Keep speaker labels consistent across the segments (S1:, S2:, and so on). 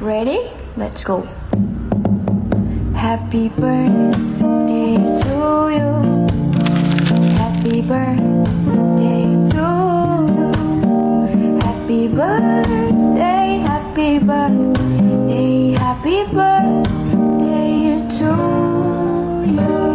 S1: Ready? Let's go. Happy birthday to you. Happy birthday to you. Happy birthday, happy birthday, happy birthday to you.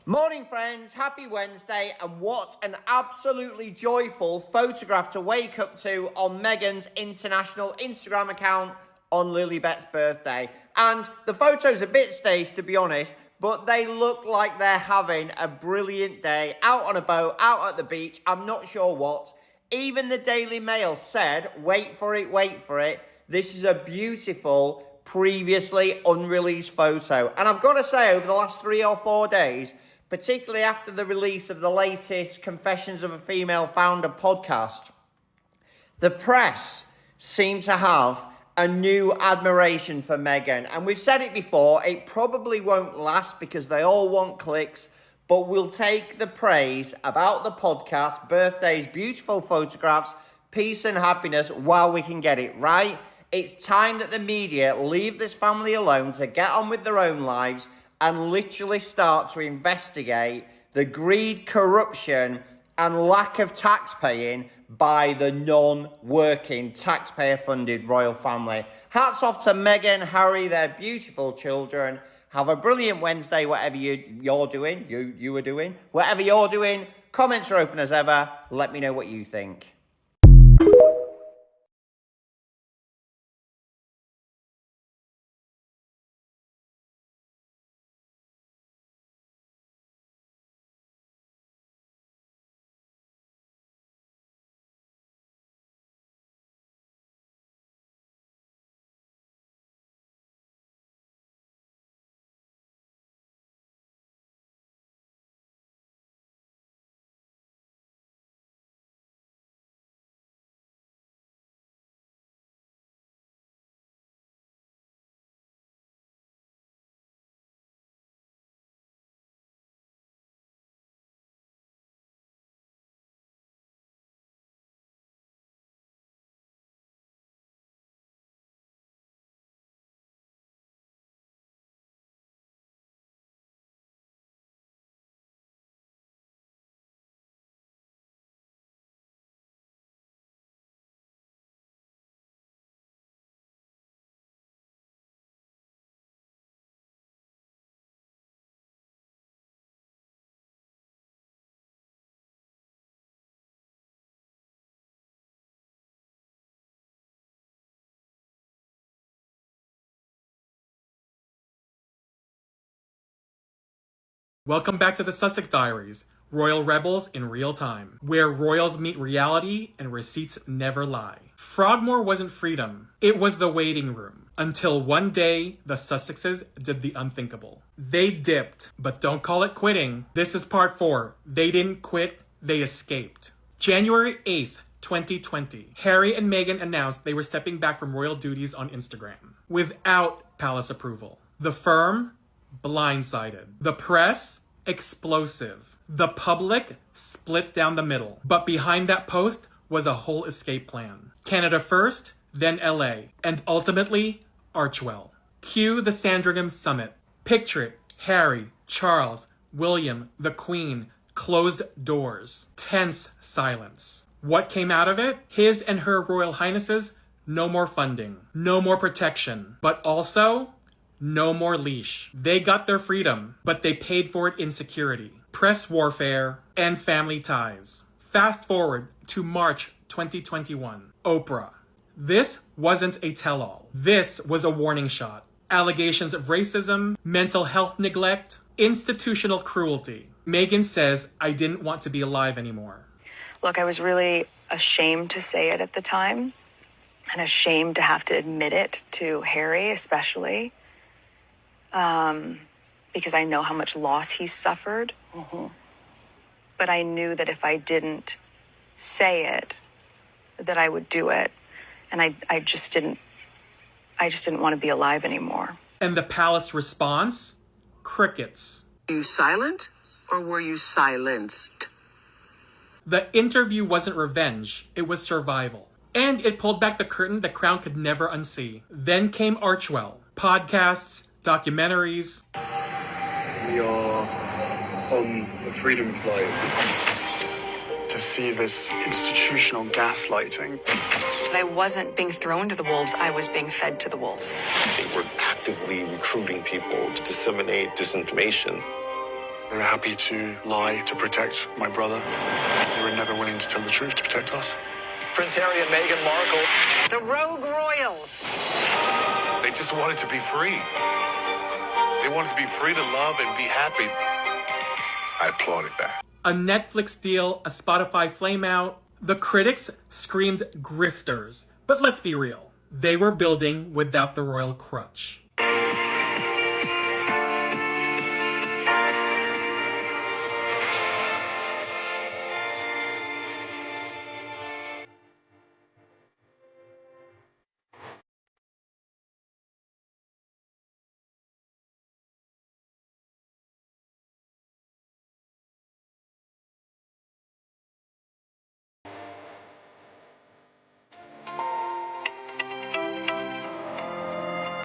S2: Morning friends, happy Wednesday, and what an absolutely joyful photograph to wake up to on Meghan's international Instagram account on Lilibet's birthday. And the photo's a bit staged, to be honest, but they look like they're having a brilliant day out on a boat, out at the beach, I'm not sure what. Even the Daily Mail said, wait for it, this is a beautiful, previously unreleased photo. And I've got to say, over the last 3 or 4 days, particularly after the release of the latest Confessions of a Female Founder podcast, the press seem to have a new admiration for Meghan. And we've said it before, it probably won't last because they all want clicks, but we'll take the praise about the podcast, birthdays, beautiful photographs, peace and happiness while we can get it, right? It's time that the media leave this family alone to get on with their own lives and literally start to investigate the greed, corruption, and lack of tax paying by the non-working, taxpayer-funded royal family. Hats off to Meghan, Harry, their beautiful children. Have a brilliant Wednesday, whatever you're doing, you are doing. Whatever you're doing, comments are open as ever. Let me know what you think.
S3: Welcome back to the Sussex Diaries, Royal Rebels in real time, where royals meet reality and receipts never lie. Frogmore wasn't freedom, it was the waiting room. Until one day, the Sussexes did the unthinkable. They dipped, but don't call it quitting. This is part 4. They didn't quit, they escaped. January 8th, 2020, Harry and Meghan announced they were stepping back from royal duties on Instagram, without palace approval. The firm, blindsided. The press, explosive. The public split down the middle. But behind that post was a whole escape plan. Canada first, then LA, and ultimately, Archwell. Cue the Sandringham Summit. Picture it, Harry, Charles, William, the Queen, closed doors. Tense silence. What came out of it? His and her Royal Highnesses, no more funding, no more protection, but also no more leash. They got their freedom, but they paid for it in security, press warfare, and family ties. Fast forward to March 2021. Oprah. This wasn't a tell-all. This was a warning shot. Allegations of racism, mental health neglect, institutional cruelty. Meghan says, I didn't want to be alive anymore.
S4: Look, I was really ashamed to say it at the time, and ashamed to have to admit it to Harry, especially, because I know how much loss he's suffered. Mm-hmm. But I knew that if I didn't say it, that I would do it, and I just didn't want to be alive anymore.
S3: And the palace response? Crickets.
S5: Were you silent or were you silenced?
S3: The interview wasn't revenge, it was survival. And it pulled back the curtain the Crown could never unsee. Then came Archwell. Podcasts, documentaries.
S6: We are on a freedom flight.
S7: To see this institutional gaslighting.
S4: I wasn't being thrown to the wolves, I was being fed to the wolves.
S8: They were actively recruiting people to disseminate disinformation.
S7: They were happy to lie to protect my brother. They were never willing to tell the truth to protect us.
S9: Prince Harry and Meghan Markle.
S5: The rogue royals.
S10: They just wanted to be free. They wanted to be free to love and be happy. I applauded that.
S3: A Netflix deal, a Spotify flameout. The critics screamed grifters. But let's be real. They were building without the royal crutch.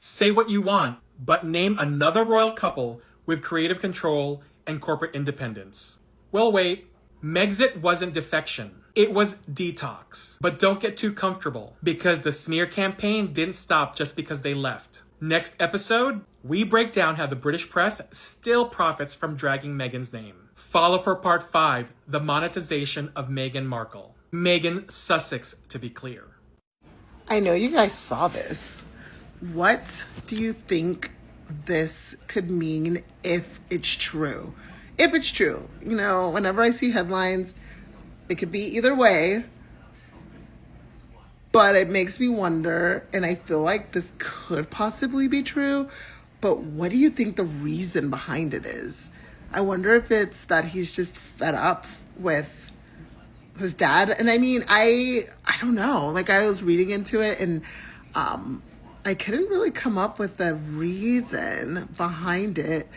S3: Say what you want, but name another royal couple with creative control and corporate independence. Well, wait. Megxit wasn't defection. It was detox. But don't get too comfortable, because the smear campaign didn't stop just because they left. Next episode, we break down how the British press still profits from dragging Meghan's name. Follow for part 5, the monetization of Meghan Markle. Meghan Sussex, to be clear.
S11: I know you guys saw this. What do you think this could mean if it's true? If it's true, you know, whenever I see headlines, it could be either way, but it makes me wonder, and I feel like this could possibly be true, but what do you think the reason behind it is? I wonder if it's that he's just fed up with his dad. And I mean, I don't know, like I was reading into it and, I couldn't really come up with a reason behind it.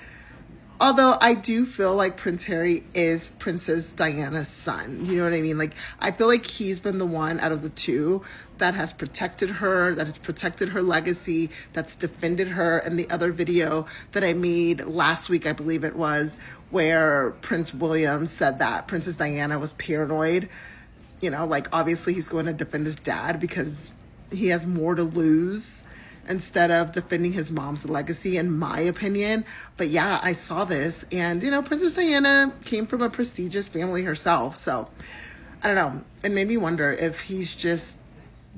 S11: Although I do feel like Prince Harry is Princess Diana's son. You know what I mean? Like, I feel like he's been the one out of the two that has protected her, that has protected her legacy, that's defended her. And the other video that I made last week, I believe it was, where Prince William said that Princess Diana was paranoid. You know, like, obviously he's going to defend his dad because he has more to lose instead of defending his mom's legacy, in my opinion. But yeah, I saw this, and you know, Princess Diana came from a prestigious family herself, so I don't know. It made me wonder if he's just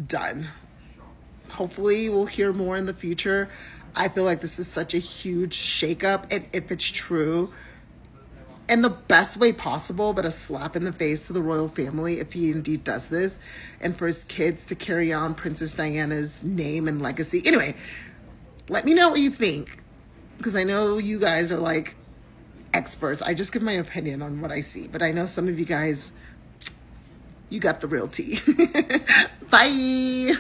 S11: done. Hopefully we'll hear more in the future. I feel like this is such a huge shakeup, and if it's true, in the best way possible, but a slap in the face to the royal family if he indeed does this, and for his kids to carry on Princess Diana's name and legacy. Anyway, let me know what you think, because I know you guys are like experts. I just give my opinion on what I see, but I know some of you guys, you got the real tea. Bye.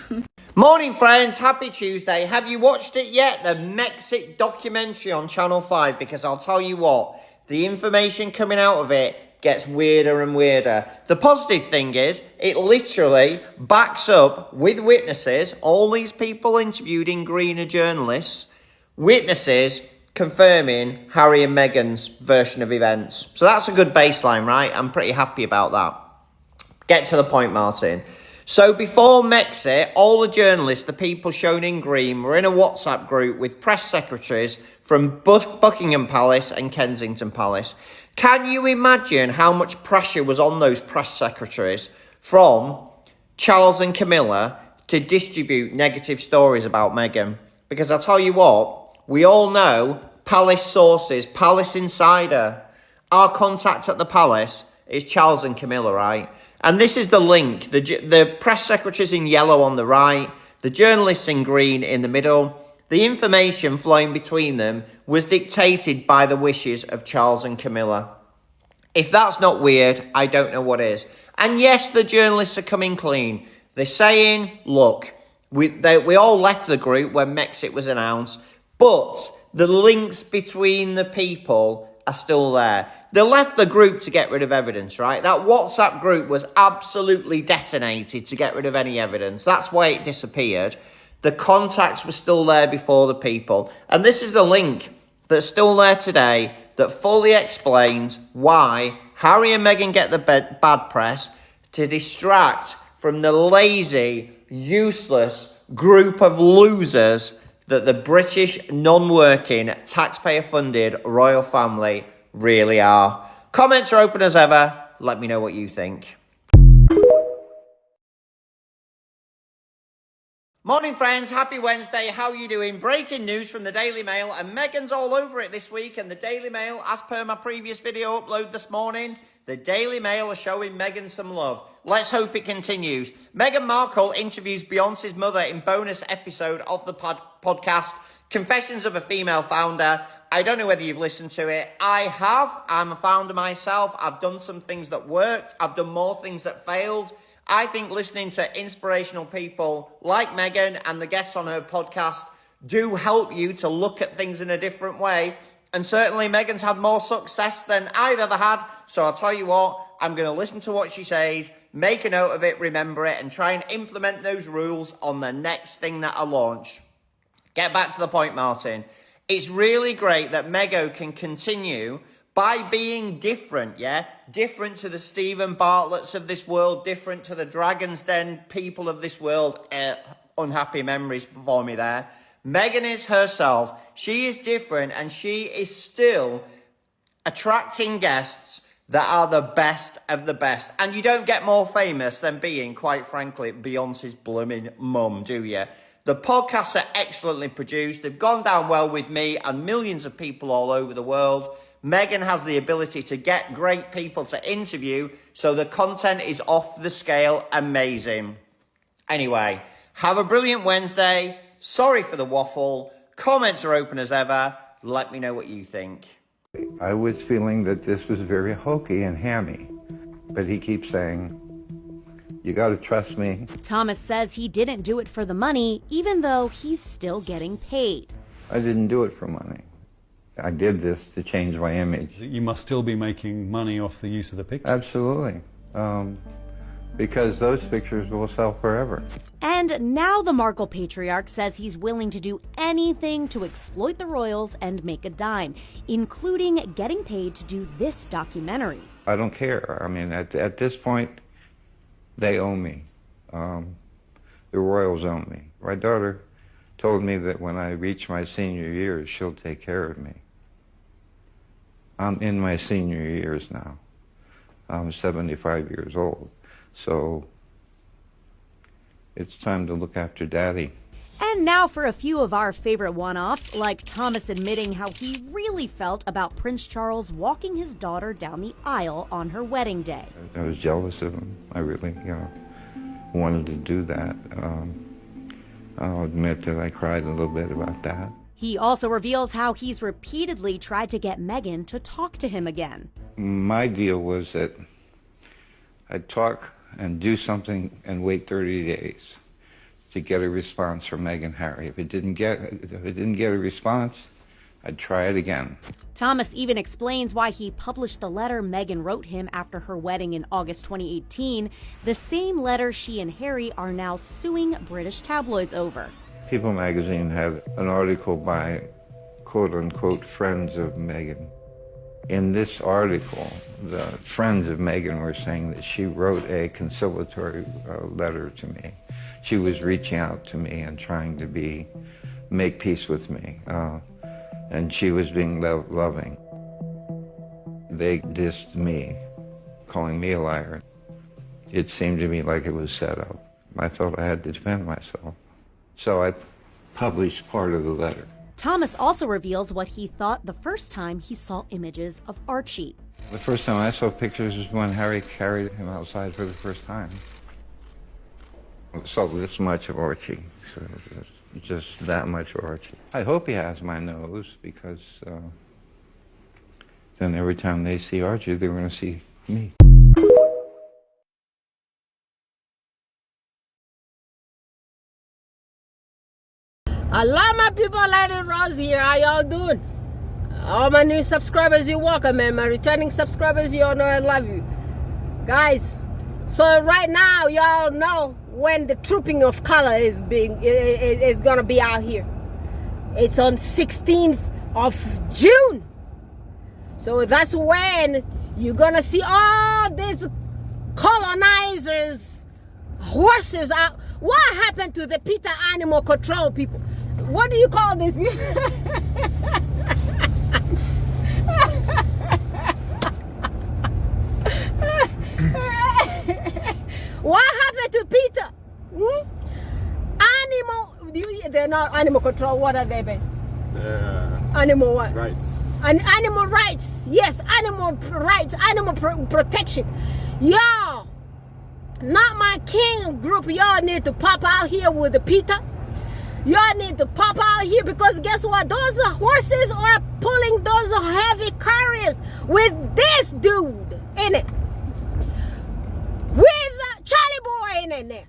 S2: Morning, friends. Happy Tuesday. Have you watched it yet? The Megxit documentary on Channel 5? Because I'll tell you what, the information coming out of it gets weirder and weirder. The positive thing is, it literally backs up with witnesses, all these people interviewed in Green are journalists, witnesses confirming Harry and Meghan's version of events. So that's a good baseline, right? I'm pretty happy about that. Get to the point, Martin. So before Brexit, all the journalists, the people shown in green, were in a WhatsApp group with press secretaries from Buckingham Palace and Kensington Palace. Can you imagine how much pressure was on those press secretaries from Charles and Camilla to distribute negative stories about Meghan? Because I'll tell you what, we all know Palace sources, Palace Insider. Our contact at the Palace is Charles and Camilla, right? And this is the link. The press secretaries in yellow on the right, the journalists in green in the middle. The information flowing between them was dictated by the wishes of Charles and Camilla. If that's not weird, I don't know what is. And yes, the journalists are coming clean. They're saying, look, we all left the group when Brexit was announced, but the links between the people are still there. They left the group to get rid of evidence, right? That WhatsApp group was absolutely detonated to get rid of any evidence. That's why it disappeared. The contacts were still there before the people. And this is the link that's still there today that fully explains why Harry and Meghan get the bad press to distract from the lazy, useless group of losers that the British non-working, taxpayer-funded royal family really are. Comments are open as ever. Let me know what you think. Morning, friends. Happy Wednesday. How are you doing? Breaking news from the Daily Mail, and Meghan's all over it this week. And the Daily Mail, as per my previous video upload this morning, the Daily Mail are showing Meghan some love. Let's hope it continues. Meghan Markle interviews Beyonce's mother in bonus episode of the podcast, Confessions of a Female Founder. I don't know whether you've listened to it. I have. I'm a founder myself. I've done some things that worked. I've done more things that failed. I think listening to inspirational people like Meghan and the guests on her podcast do help you to look at things in a different way. And certainly Meghan's had more success than I've ever had. So I'll tell you what, I'm going to listen to what she says, make a note of it, remember it, and try and implement those rules on the next thing that I launch. Get back to the point, Martin. It's really great that Meghan can continue by being different, yeah? Different to the Stephen Bartletts of this world, different to the Dragon's Den people of this world. Unhappy memories for me there. Meghan is herself. She is different, and she is still attracting guests that are the best of the best. And you don't get more famous than being, quite frankly, Beyonce's blooming mum, do you? The podcasts are excellently produced. They've gone down well with me and millions of people all over the world. Meghan has the ability to get great people to interview, so the content is off the scale amazing. Anyway, have a brilliant Wednesday. Sorry for the waffle. Comments are open as ever. Let me know what you think.
S12: I was feeling that this was very hokey and hammy, but he keeps saying, you got to trust me.
S13: Thomas says he didn't do it for the money, even though he's still getting paid.
S12: I didn't do it for money. I did this to change my image.
S14: You must still be making money off the use of the pictures.
S12: Absolutely. Because those pictures will sell forever.
S13: And now the Markle patriarch says he's willing to do anything to exploit the royals and make a dime, including getting paid to do this documentary.
S12: I don't care. I mean, at this point, they own me. The royals own me. My daughter told me that when I reach my senior years, she'll take care of me. I'm in my senior years now. I'm 75 years old. So it's time to look after Daddy.
S13: And now for a few of our favorite one-offs, like Thomas admitting how he really felt about Prince Charles walking his daughter down the aisle on her wedding day.
S12: I was jealous of him. I really, wanted to do that. I'll admit that I cried a little bit about that.
S13: He also reveals how he's repeatedly tried to get Meghan to talk to him again.
S12: My deal was that I'd talk and do something and wait 30 days to get a response from Meghan and Harry. If it didn't get a response, I'd try it again.
S13: Thomas even explains why he published the letter Meghan wrote him after her wedding in August 2018, the same letter she and Harry are now suing British tabloids over.
S12: People magazine had an article by quote-unquote friends of Meghan. In this article, the friends of Meghan were saying that she wrote a conciliatory letter to me. She was reaching out to me and trying to make peace with me. And she was being loving. They dissed me, calling me a liar. It seemed to me like it was set up. I felt I had to defend myself. So I published part of the letter.
S13: Thomas also reveals what he thought the first time he saw images of Archie.
S12: The first time I saw pictures was when Harry carried him outside for the first time. I saw this much of Archie, so just that much of Archie. I hope he has my nose, because then every time they see Archie, they're going to see me.
S15: Hello, my people, Lady Rose here. How y'all doing? All my new subscribers, you're welcome, and my returning subscribers, you all know I love you. Guys, so right now, y'all know when the trooping of color is gonna be out here. It's on 16th of June. So that's when you're gonna see all these colonizers, horses out. What happened to the PETA animal control people? What do you call this? What happened to PETA? They're not animal control. What are they, babe? Animal what?
S6: Rights.
S15: Animal rights. Yes, animal rights, animal protection. Y'all, not my king group. Y'all need to pop out here with the PETA. Y'all need to pop out here, because guess what? Those horses are pulling those heavy carriers with this dude in it. With Charlie Boy in there.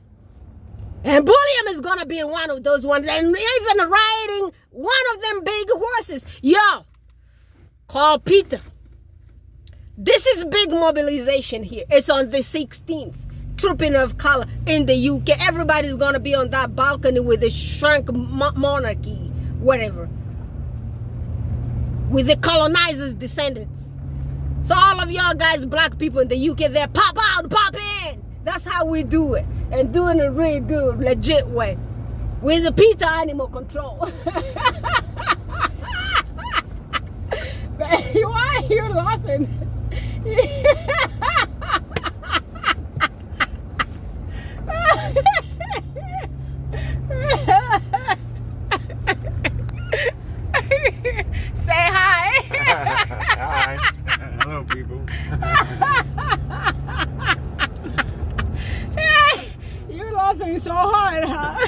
S15: And Bulliam is gonna be one of those ones, and even riding one of them big horses. Yo, call PETA. This is big mobilization here. It's on the 16th. Trooping of color in the UK. Everybody's gonna be on that balcony with the shrunk monarchy, whatever. With the colonizers' descendants. So all of y'all guys, black people in the UK, there, pop out, pop in. That's how we do it. And doing it really good, legit way. With the PETA animal control. Why are you laughing? Say hi.
S6: Hi. Hello, people.
S15: You're laughing so hard, huh?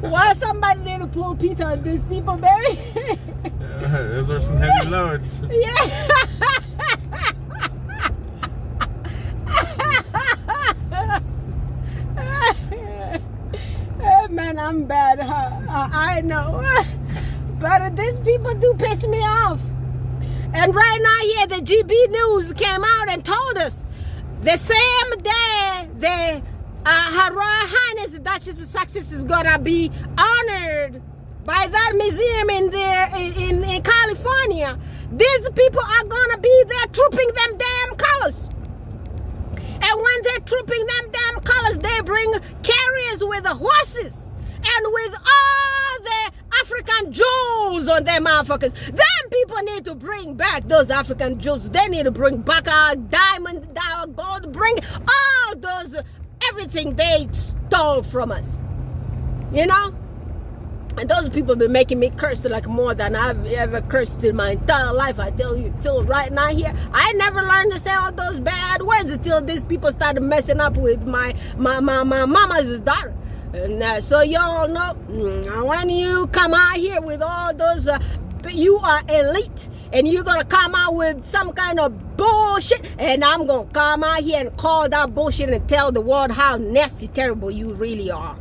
S15: Why somebody need to pull PETA on these people, baby?
S6: Those are some heavy loads.
S15: Yeah. Man, I'm bad, huh? I know. But these people do piss me off. And right now here, the GB News came out and told us the same day Her Royal Highness the Duchess of Sussex is gonna be honored by that museum in California. These people are gonna be there trooping them damn colors. And when they're trooping them damn colors, they bring carriers with the horses and with all the African jewels on their motherfuckers. Them people need to bring back those African jewels. They need to bring back our diamond, our gold, bring all those, everything they stole from us. You know? And those people been making me curse like more than I've ever cursed in my entire life. I tell you, till right now here, I never learned to say all those bad words until these people started messing up with my mama's daughter. And so y'all know, when you come out here with all those, you are elite, and you're gonna come out with some kind of bullshit, and I'm gonna come out here and call that bullshit and tell the world how nasty, terrible you really are.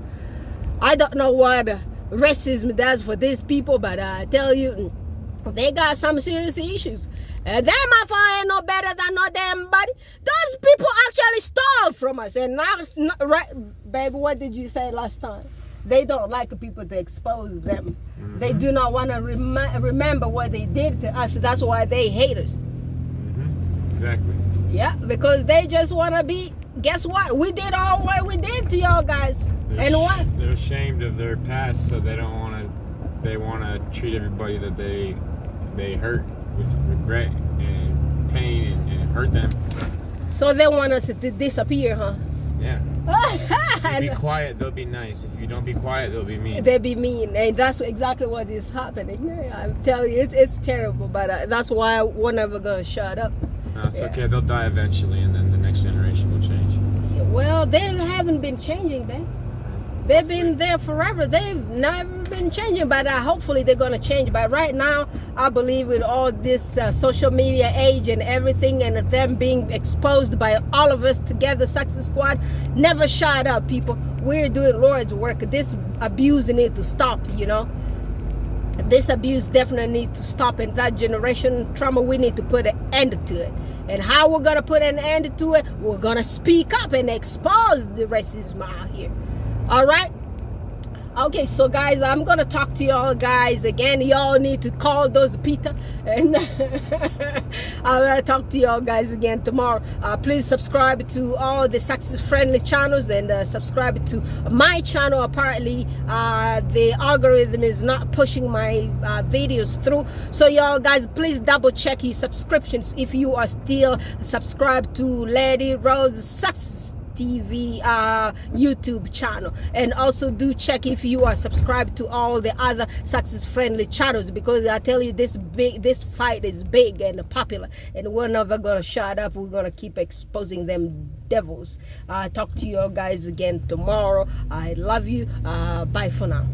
S15: I don't know what racism does for these people, but I tell you, They got some serious issues. And them motherfucker ain't no better than no damn body. Those people actually stole from us. And now, right, baby, what did you say last time? They don't like people to expose them. Mm-hmm. They do not want to remember what they did to us. That's why they hate us.
S6: Mm-hmm. Exactly.
S15: Yeah, because they just want to be, guess what? We did all what we did to y'all guys. And what?
S6: They're ashamed of their past, so they don't want to, they want to treat everybody that they hurt with regret and pain and hurt them.
S15: So they want us to disappear, huh?
S6: Yeah. If you be quiet, they'll be nice. If you don't be quiet, they'll be mean.
S15: They'll be mean, and that's exactly what is happening. I'm telling you, it's terrible, but that's why we're never gonna shut up.
S6: No, it's okay. They'll die eventually, and then the next generation will change.
S15: Well, they haven't been changing, man. They've been there forever. They've never been changing, but hopefully they're going to change. But right now, I believe with all this social media age and everything, and them being exposed by all of us together, Success Squad, never shut up, people. We're doing Lord's work. This abuse needs to stop, you know. This abuse definitely needs to stop, and that generation trauma, we need to put an end to it. And how we're going to put an end to it? We're going to speak up and expose the racism out here. All right. Okay, so guys, I'm gonna talk to y'all guys again. Y'all need to call those Peter, and I'm gonna talk to y'all guys again tomorrow. Please subscribe to all the success friendly channels, and subscribe to my channel. Apparently the algorithm is not pushing my videos through, so y'all guys, please double check your subscriptions if you are still subscribed to Lady Rose Success TV YouTube channel, and also do check if you are subscribed to all the other success friendly channels, because I tell you, this fight is big and popular, and we're never gonna shut up. We're gonna keep exposing them devils. Talk to you guys again tomorrow. I love you. Bye for now.